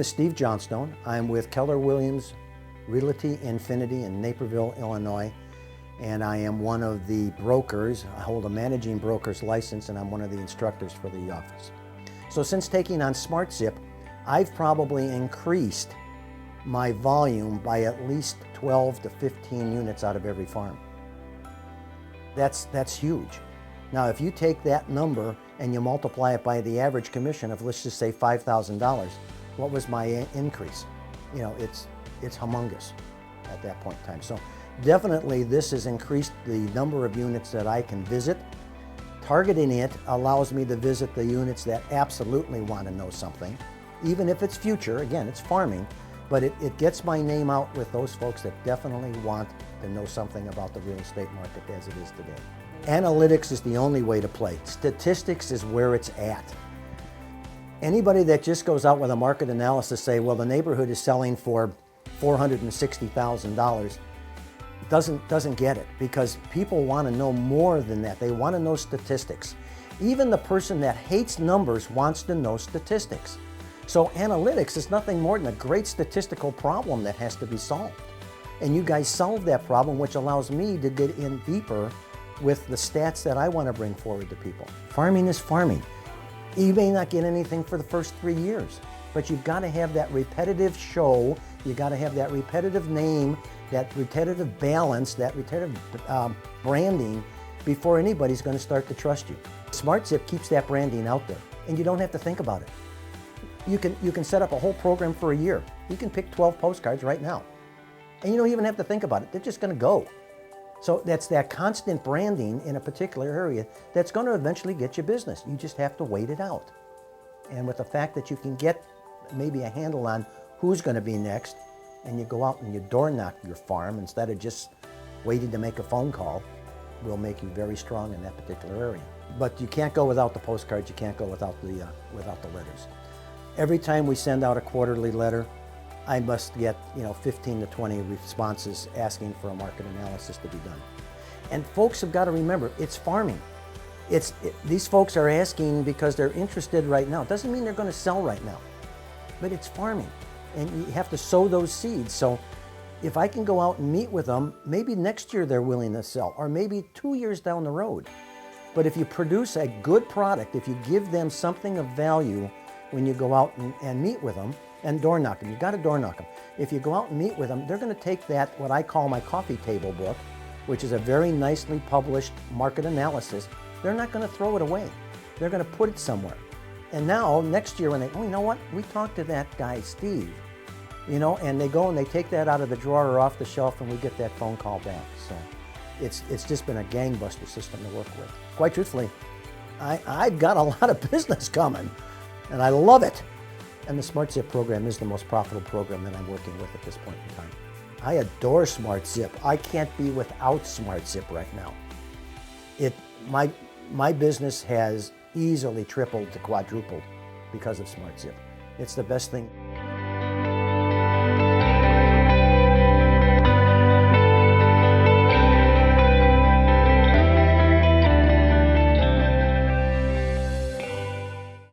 is Steve Johnstone. I'm with Keller Williams Realty Infinity in Naperville, Illinois, and I am one of the brokers. I hold a managing broker's license, and I'm one of the instructors for the office. So since taking on SmartZip, I've probably increased my volume by at least 12 to 15 units out of every farm. That's huge. Now, if you take that number and you multiply it by the average commission of, let's just say, $5,000, what was my increase? You know, it's humongous at that point in time. So definitely this has increased the number of units that I can visit. Targeting it allows me to visit the units that absolutely want to know something, even if it's future. Again, it's farming, but it gets my name out with those folks that definitely want to know something about the real estate market as it is today. Analytics is the only way to play. Statistics is where it's at. Anybody that just goes out with a market analysis say, well, the neighborhood is selling for $460,000, doesn't get it, because people want to know more than that. They want to know statistics. Even the person that hates numbers wants to know statistics. So analytics is nothing more than a great statistical problem that has to be solved. And you guys solve that problem, which allows me to get in deeper with the stats that I want to bring forward to people. Farming is farming. You may not get anything for the first 3 years, but you've got to have that repetitive show, you've got to have that repetitive name, that repetitive balance, that repetitive branding before anybody's going to start to trust you. SmartZip keeps that branding out there, and you don't have to think about it. You can set up a whole program for a year. You can pick 12 postcards right now, and you don't even have to think about it. They're just going to go. So that's that constant branding in a particular area that's going to eventually get you business. You just have to wait it out. And with the fact that you can get maybe a handle on who's going to be next, and you go out and you door knock your farm instead of just waiting to make a phone call, will make you very strong in that particular area. But you can't go without the postcards. You can't go without the letters. Every time we send out a quarterly letter, I must get 15 to 20 responses asking for a market analysis to be done. And folks have got to remember, it's farming. These folks are asking because they're interested right now. It doesn't mean they're going to sell right now, but it's farming. And you have to sow those seeds. So if I can go out and meet with them, maybe next year they're willing to sell, or maybe 2 years down the road. But if you produce a good product, if you give them something of value when you go out and meet with them, and door knock them. You've got to door knock them. If you go out and meet with them, they're going to take that, what I call my coffee table book, which is a very nicely published market analysis. They're not going to throw it away. They're going to put it somewhere. And now, next year, when they, you know what? We talked to that guy, Steve, and they go and they take that out of the drawer or off the shelf, and we get that phone call back. So it's just been a gangbuster system to work with. Quite truthfully, I've got a lot of business coming, and I love it. And the SmartZip program is the most profitable program that I'm working with at this point in time. I adore SmartZip. I can't be without SmartZip right now. My business has easily tripled to quadrupled because of SmartZip. It's the best thing.